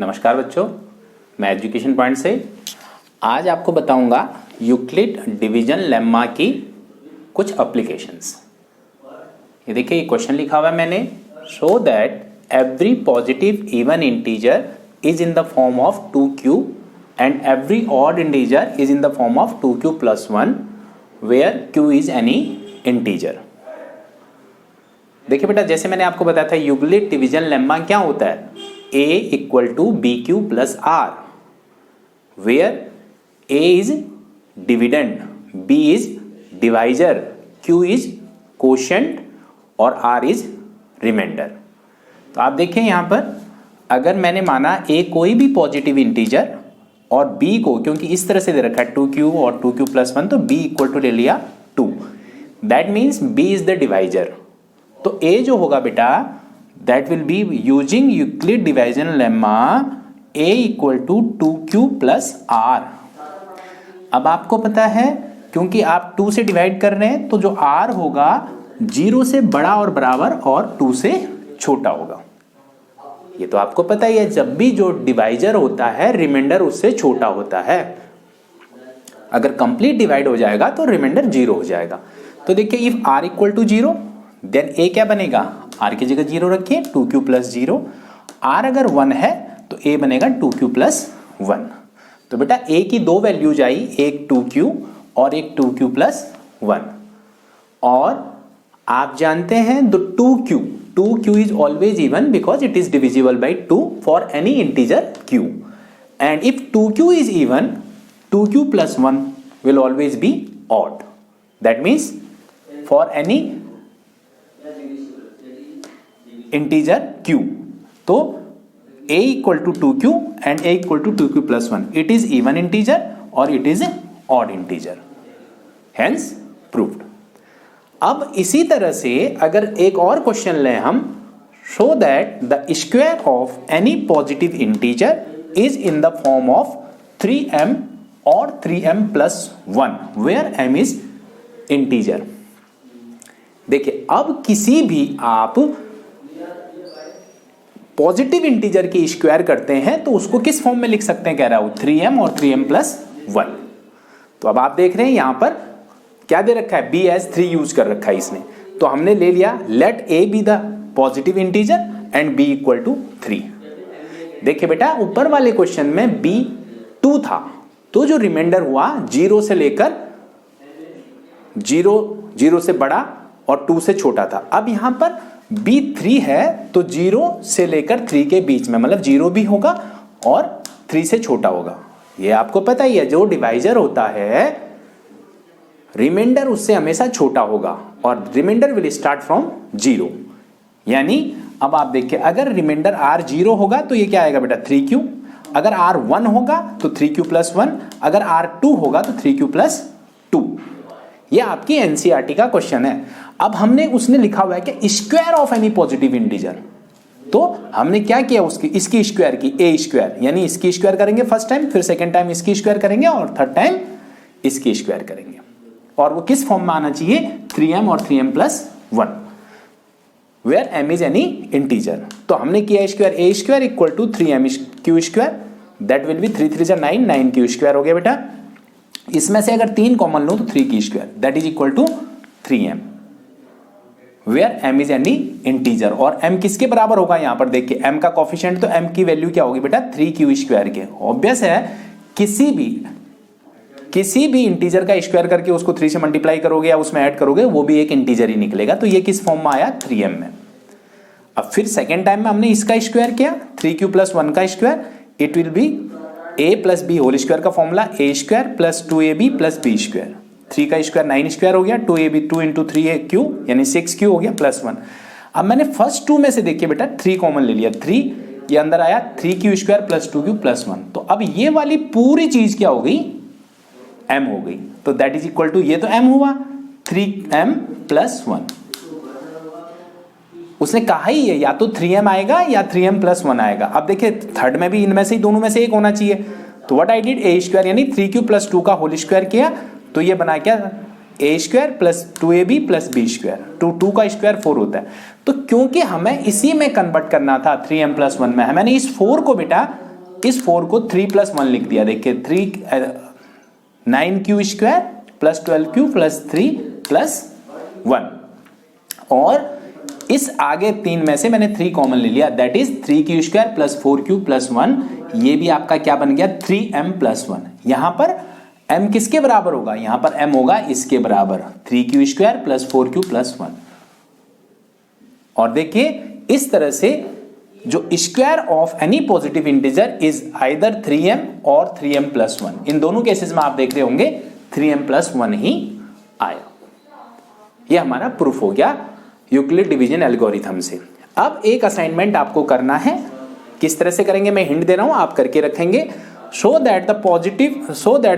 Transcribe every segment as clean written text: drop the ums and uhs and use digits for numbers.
नमस्कार बच्चों, मैं एजुकेशन पॉइंट से आज आपको बताऊंगा यूक्लिड डिवीजन लेम्मा की कुछ एप्लीकेशंस। ये देखिए, ये क्वेश्चन लिखा हुआ है मैंने, show that every positive even integer is in the form of 2q and every odd integer is in the form of 2q plus 1 where q is any integer. देखिए बेटा, जैसे मैंने आपको बताया था यूक्लिड डिवीजन लेम्मा क्या होता है, a equal to B Q plus R, where a is dividend, b is divisor, q is quotient और r इज रिमाइंडर। तो आप देखें यहां पर, अगर मैंने माना a कोई भी पॉजिटिव इंटीजर और b को, क्योंकि इस तरह से दे रखा है 2q और 2q प्लस 1, तो b इक्वल टू ले लिया 2, that means b is the divisor. तो a जो होगा बेटा, that will be using Euclid division lemma a equal to 2q plus r। अब आपको पता है, क्योंकि आप 2 से डिवाइड कर रहे हैं, तो जो r होगा 0 से बड़ा और बराबर और 2 से छोटा होगा। ये तो आपको पता ही है, जब भी जो डिवाइजर होता है रिमाइंडर उससे छोटा होता है। अगर कंप्लीट डिवाइड हो जाएगा तो रिमाइंडर 0 हो जाएगा। तो देखिए, if r equal to 0 then a क्या बनेगा, r की जगह 0 रखिए, 2q प्लस 0। r अगर 1 है तो a बनेगा 2q प्लस 1। तो बेटा a की दो वैल्यूज आई, एक 2q और एक 2q प्लस 1। और आप जानते हैं the 2q is always even because it is divisible by 2 for any integer q, and if 2q is even, 2q plus 1 will always be odd. That means for any integer q, तो a equal to 2q and a equal to 2q plus 1, it is even integer or it is odd integer, hence proved. अब इसी तरह से अगर एक और question लें हम, show that the square of any positive integer is in the form of 3m और 3m plus 1 where m is integer. देखिए, अब किसी भी आप पॉजिटिव इंटीजर की स्क्वायर करते हैं तो उसको किस फॉर्म में लिख सकते हैं, कह रहा हूं 3m और 3m प्लस 1। तो अब आप देख रहे हैं यहां पर क्या दे रखा है, b एज 3 यूज कर रखा है इसने, तो हमने ले लिया let a be the positive integer and b equal to 3। देखिए बेटा, ऊपर वाले क्वेश्चन में b 2 था, तो जो रिमाइंडर हुआ 0 से लेकर 0 से बड़ा और 2 से छोटा था। अब यहां पर b 3 है, तो 0 से लेकर 3 के बीच में, मतलब 0 भी होगा और 3 से छोटा होगा। ये आपको पता ही है, जो डिवाइजर होता है रिमाइंडर उससे हमेशा छोटा होगा और रिमाइंडर विल स्टार्ट फ्रॉम 0। यानी अब आप देखिए, अगर रिमाइंडर r 0 होगा तो ये क्या आएगा बेटा 3q, अगर r 1 होगा तो 3q प्लस 1, अगर r 2 होगा तो 3q प्लस 2। ये आपकी एनसीईआरटी का क्वेश्चन है। अब हमने उसने लिखा हुआ है कि square of any positive integer, तो हमने क्या किया, उसकी इसकी स्क्वायर की a स्क्वायर, यानी इसकी स्क्वायर करेंगे फर्स्ट टाइम, फिर सेकेंड टाइम इसकी स्क्वायर करेंगे और थर्ड टाइम इसकी स्क्वायर करेंगे। और वो किस फॉर्म में आना चाहिए, 3m और 3m plus 1 where m is any integer. तो हमने किया square, a square equal to 3m Q square, that will be 3 3 जा 9, 9 क्यू स्क्वायर हो गया बेटा। इसमें से अगर 3 कॉमन लो तो 3 की square, that is equal to 3m where m is any integer. और m किसके बराबर होगा, यहां पर देखिए m का कोफिशिएंट, तो m की वैल्यू क्या होगी बेटा 3q स्क्वायर के। ऑब्वियस है, किसी भी इंटीजर का स्क्वायर करके उसको 3 से मल्टीप्लाई करोगे या उसमें ऐड करोगे, वो भी एक इंटीजर ही निकलेगा। तो ये किस फॉर्म में आया, 3m में। अब फिर सेकेंड टाइम में हमने इसका स्क्वायर किया, 3q प्लस 1 का square, it will be a plus B whole square का formula, a square plus 2ab plus b square, 3 का स्क्वायर 9 स्क्वायर हो गया, 2ab 2 इंटू 3q यानी 6q हो गया प्लस 1। अब मैंने फर्स्ट 2 में से देखिए बेटा 3 कॉमन ले लिया, 3 ये अंदर आया, 3q square plus 2q plus 1। तो अब ये वाली पूरी चीज क्या हो गई, m हो गई। तो दैट इज इक्वल टू, ये तो m हुआ 3m प्लस 1। उसने कहा ही है या तो 3m आएगा या 3m प्लस 1 आएगा। अब देखिए थर्ड में भी इनमें से दोनों में से एक होना चाहिए, तो what I did, a square यानी 3q प्लस 2 का होल स्क्वायर किया, तो ये बना क्या A square plus 2ab plus B square, 2 का स्क्वायर 4 होता है। तो क्योंकि हमें इसी में कन्वर्ट करना था 3m प्लस 1 में, मैंने इस 4 को बेटा इस 4 को 3 + 1 लिख दिया। देखिए 9q² + 12q + 3 + 1, और इस आगे 3 में से मैंने 3 कॉमन ले लिया, दैट इज 3q² + 4q + 1। ये भी आपका क्या बन गया, 3m + 1। यहां पर m किसके बराबर होगा, यहां पर m होगा इसके बराबर, 3q² + 4q + 1। और देखिए इस तरह से जो square of any positive integer is either 3m और 3m + 1। इन दोनों केसेस में आप देख रहे होंगे 3m + 1 ही आया। यह हमारा प्रूफ हो गया यूक्लिड डिवीजन एल्गोरिथम से। अब एक असाइनमेंट आपको करना है, किस तरह से करेंगे मैं हिंट दे रहा हूं, आप करके रखेंगे। Show that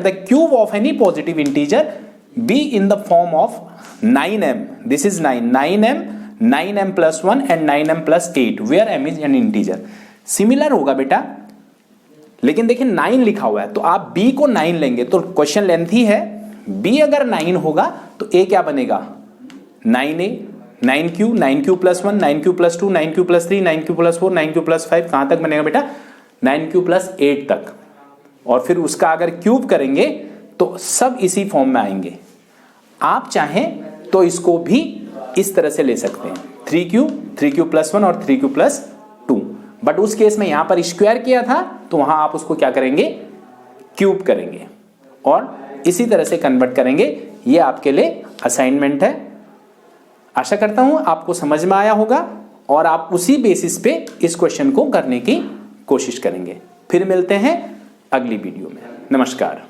the cube of any positive integer be in the form of 9m, this is 9m + 1 and 9m + 8 where m is an integer. Similar होगा बेटा, लेकिन देखिए 9 लिखा हुआ है तो आप b को 9 लेंगे तो क्वेश्चन लेंथी है। b अगर 9 होगा तो a क्या बनेगा, 9a, 9q + 1, 9q + 2, 9q + 3, 9q + 4, 9q + 5, कहां तक बनेगा बेटा, 9q + 8 तक। और फिर उसका अगर क्यूब करेंगे तो सब इसी फॉर्म में आएंगे। आप चाहें तो इसको भी इस तरह से ले सकते हैं, 3q + 1 और 3q + 2, बट उस केस में यहां पर स्क्वायर किया था तो वहां आप उसको क्या करेंगे, क्यूब करेंगे और इसी तरह से कन्वर्ट करेंगे। ये आपके लिए असाइनमेंट है। आशा करता हूं आपको समझ में आया होगा और आप उसी बेसिस पे इस क्वेश्चन को करने की कोशिश करेंगे। फिर मिलते हैं अगली वीडियो में। नमस्कार।